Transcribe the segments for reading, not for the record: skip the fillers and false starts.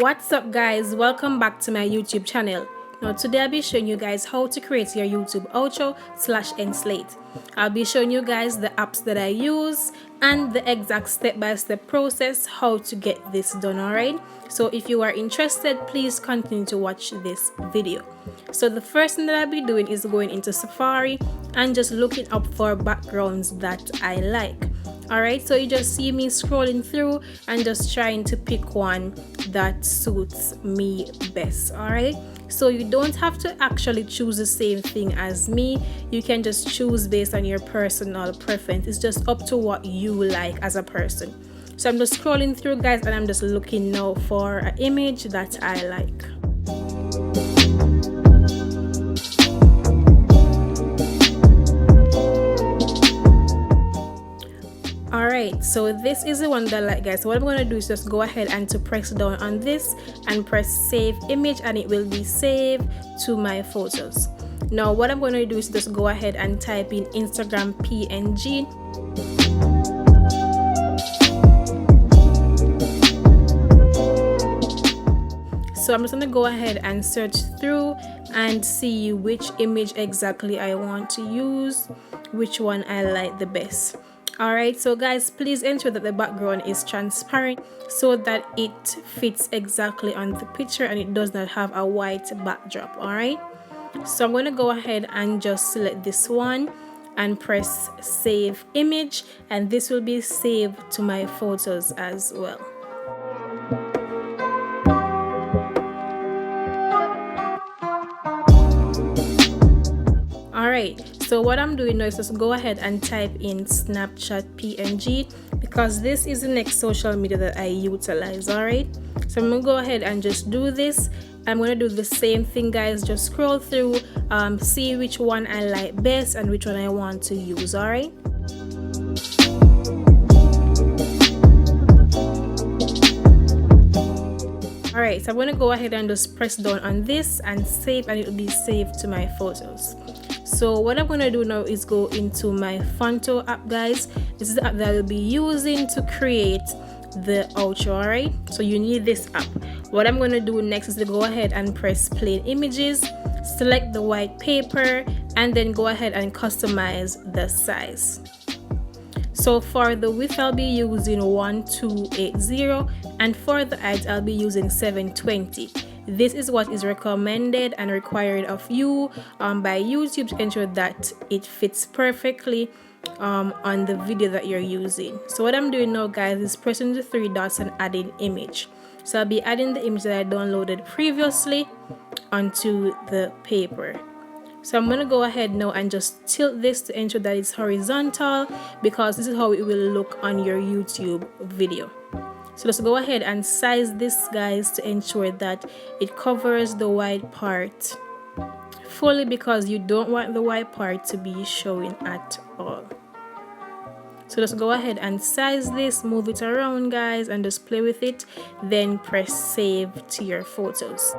What's up guys, welcome back to my YouTube channel. Now today I'll be showing you guys how to create your YouTube outro / Endslate. I'll be showing you guys the apps that I use and the exact step-by-step process how to get this done, alright? So if you are interested, please continue to watch this video. So the first thing that I'll be doing is going into Safari and just looking up for backgrounds that I like. Alright, so you just see me scrolling through and just trying to pick one that suits me best. Alright, so you don't have to actually choose the same thing as me. You can just choose based on your personal preference. It's just up to what you like as a person. So I'm just scrolling through guys, and I'm just looking now for an image that I like. Alright, so this is the one that I like guys. So what I'm going to do is just go ahead and to press down on this and press save image, and it will be saved to my photos. Now what I'm going to do is just go ahead and type in Instagram PNG. So I'm just going to go ahead and search through and see which image exactly I want to use, which one I like the best. Alright, so guys, please ensure that the background is transparent so that it fits exactly on the picture and it does not have a white backdrop. Alright, so I'm going to go ahead and just select this one and press save image, and this will be saved to my photos as well. Alright, so what I'm doing now is just go ahead and type in Snapchat PNG because this is the next social media that I utilize. Alright, so I'm gonna go ahead and just do this. I'm gonna do the same thing guys, just scroll through, see which one I like best and which one I want to use. Alright, alright, so I'm gonna go ahead and just press down on this and save, and it will be saved to my photos. So what I'm going to do now is go into my Fonto app guys. This is the app that I will be using to create the outro. Alright, so you need this app. What I'm going to do next is to go ahead and press plain images, select the white paper, and then go ahead and customize the size. So for the width I'll be using 1280, and for the height I'll be using 720. This is what is recommended and required of you by YouTube to ensure that it fits perfectly on the video that you're using. So what I'm doing now guys is pressing the three dots and adding image. So I'll be adding the image that I downloaded previously onto the paper. So I'm going to go ahead now and just tilt this to ensure that it's horizontal, because this is how it will look on your YouTube video. So let's go ahead and size this guys to ensure that it covers the white part fully, because you don't want the white part to be showing at all. So let's go ahead and size this, move it around guys, and just play with it, then press save to your photos.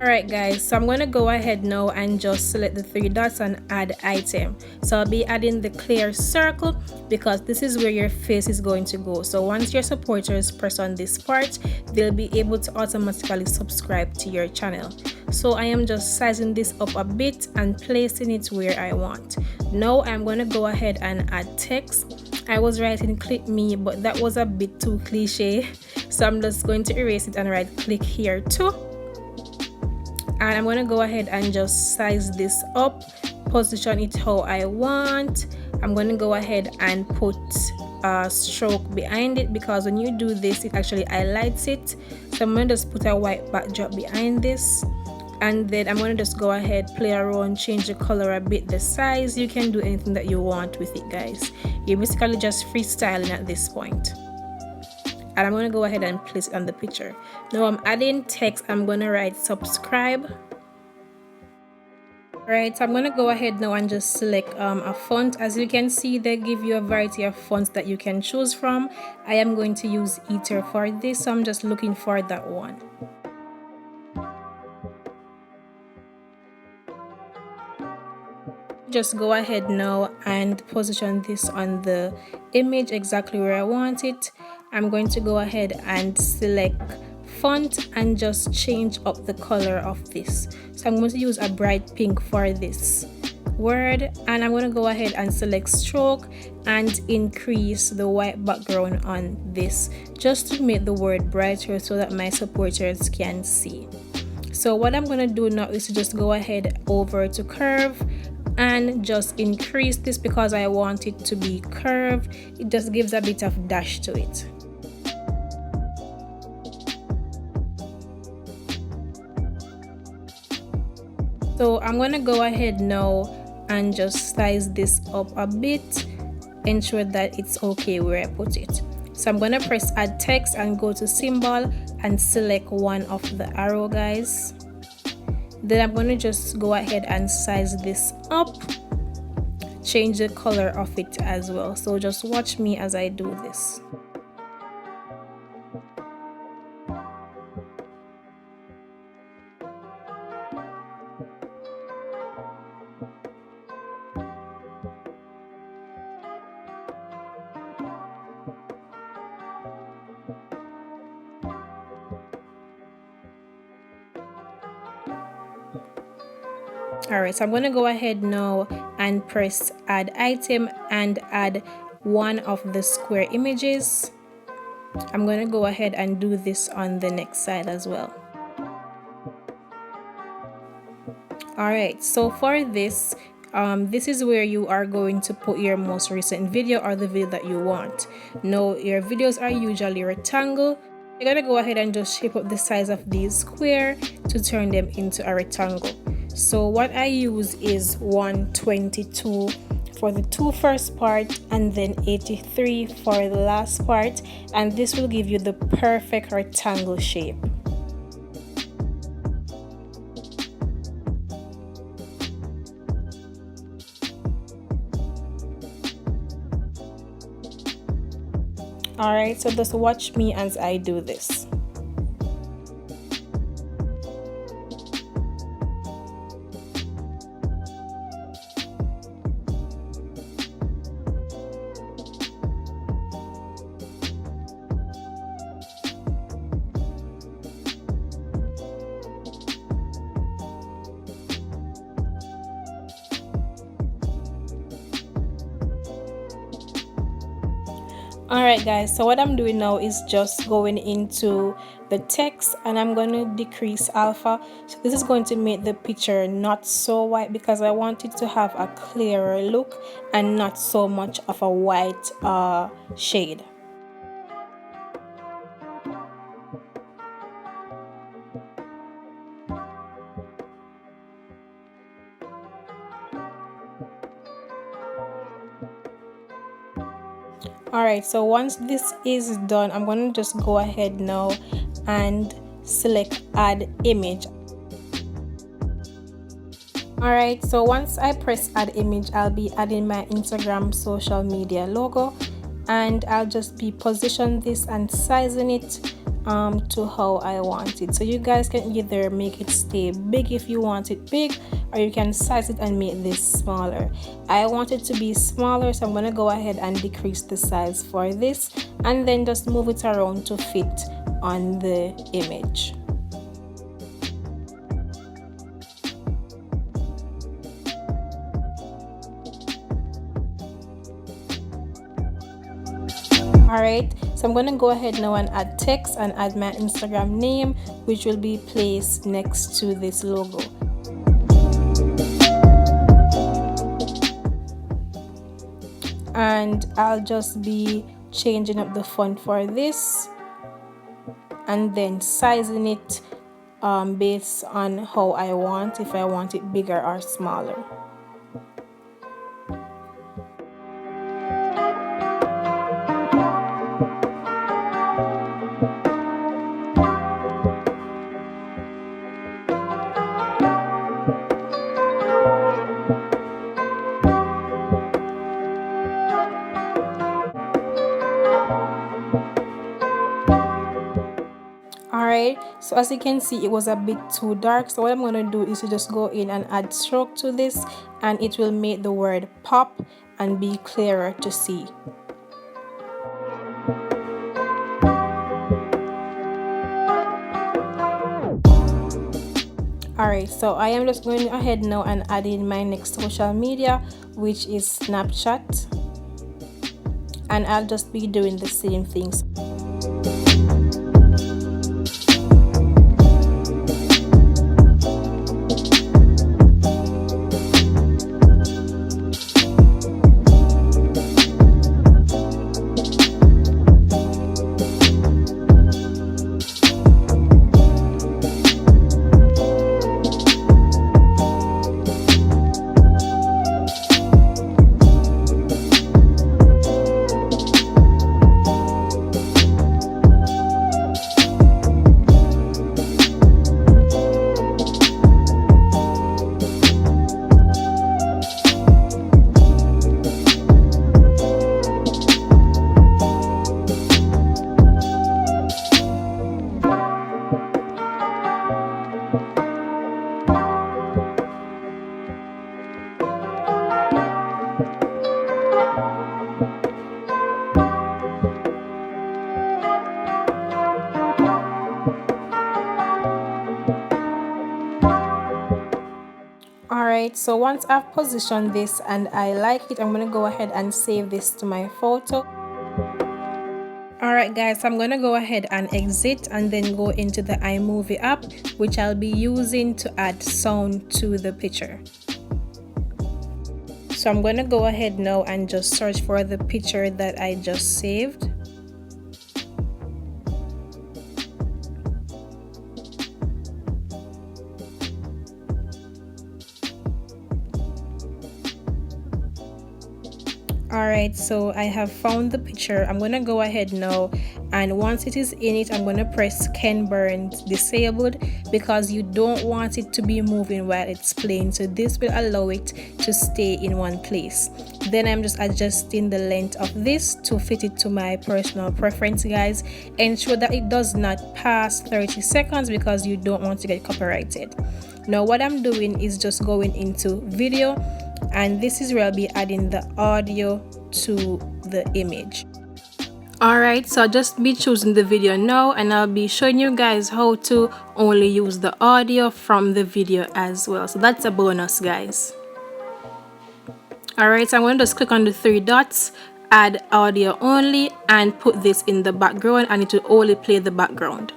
Alright guys, so I'm going to go ahead now and just select the three dots and add item. So I'll be adding the clear circle because this is where your face is going to go. So once your supporters press on this part, they'll be able to automatically subscribe to your channel. So I am just sizing this up a bit and placing it where I want. Now I'm going to go ahead and add text. I was writing click me, but that was a bit too cliche. So I'm just going to erase it and right click here too. And I'm going to go ahead and just size this up, position it how I want. I'm going to go ahead and put a stroke behind it, because when you do this it actually highlights it. So I'm going to just put a white backdrop behind this, and then I'm going to just go ahead, play around, change the color a bit, the size. You can do anything that you want with it guys. You're basically just freestyling at this point. And I'm going to go ahead and place it on the picture. Now I'm adding text. I'm going to write subscribe. Right, so I'm going to go ahead now and just select a font. As you can see, they give you a variety of fonts that you can choose from. I am going to use Ether for this, so I'm just looking for that one. just go ahead now and position this on the image exactly where I want it. I'm going to go ahead and select font and just change up the color of this. So I'm going to use a bright pink for this word, and I'm going to go ahead and select stroke and increase the white background on this just to make the word brighter so that my supporters can see. So what I'm going to do now is to just go ahead over to curve and just increase this because I want it to be curved. It just gives a bit of dash to it. So I'm going to go ahead now and just size this up a bit, ensure that it's okay where I put it. So I'm going to press add text and go to symbol and select one of the arrow, guys. Then I'm going to just go ahead and size this up, change the color of it as well. So just watch me as I do this. Alright, so I'm going to go ahead now and press add item and add one of the square images. I'm going to go ahead and do this on the next side as well. Alright, so for this, this is where you are going to put your most recent video or the video that you want. Now, your videos are usually rectangle. You're going to go ahead and just shape up the size of these square to turn them into a rectangle. So what I use is 122 for the two first part and then 83 for the last part, and this will give you the perfect rectangle shape. Alright, so just watch me as I do this. Alright guys, so what I'm doing now is just going into the text and I'm going to decrease alpha. So this is going to make the picture not so white because I want it to have a clearer look and not so much of a white shade. Alright, so once this is done, I'm going to just go ahead now and select add image. Alright, so once I press add image, I'll be adding my Instagram social media logo, and I'll just be positioning this and sizing it to how I want it. So you guys can either make it stay big if you want it big, or you can size it and make this smaller. I want it to be smaller, so I'm going to go ahead and decrease the size for this and then just move it around to fit on the image. Alright, so I'm going to go ahead now and add text and add my Instagram name, which will be placed next to this logo. And I'll just be changing up the font for this and then sizing it based on how I want, if I want it bigger or smaller. Alright, so as you can see, it was a bit too dark, so what I'm going to do is to just go in and add stroke to this and it will make the word pop and be clearer to see. Alright, so I am just going ahead now and adding my next social media, which is Snapchat, and I'll just be doing the same things. Alright, so once I've positioned this and I like it, I'm going to go ahead and save this to my photo. Alright guys, I'm going to go ahead and exit and then go into the iMovie app, which I'll be using to add sound to the picture. So I'm going to go ahead now and just search for the picture that I just saved. Alright, so I have found the picture. I'm gonna go ahead now, and once it is in it, I'm gonna press Ken Burn disabled, because you don't want it to be moving while it's playing, so this will allow it to stay in one place. Then I'm just adjusting the length of this to fit it to my personal preference, guys. Ensure that it does not pass 30 seconds because you don't want to get copyrighted. Now what I'm doing is just going into video, and this is where I'll be adding the audio to the image. Alright, so I'll just be choosing the video now, and I'll be showing you guys how to only use the audio from the video as well. So that's a bonus, guys. Alright, so I'm going to just click on the three dots, add audio only, and put this in the background, and it will only play the background.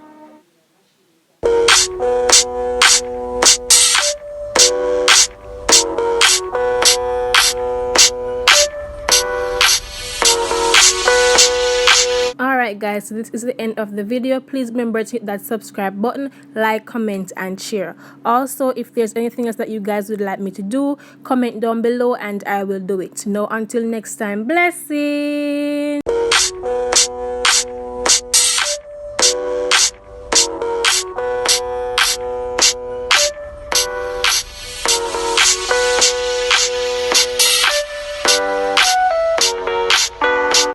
Alright guys, so this is the end of the video. Please remember to hit that subscribe button, like, comment and share. Also, if there's anything else that you guys would like me to do, comment down below and I will do it. Now until next time, blessings.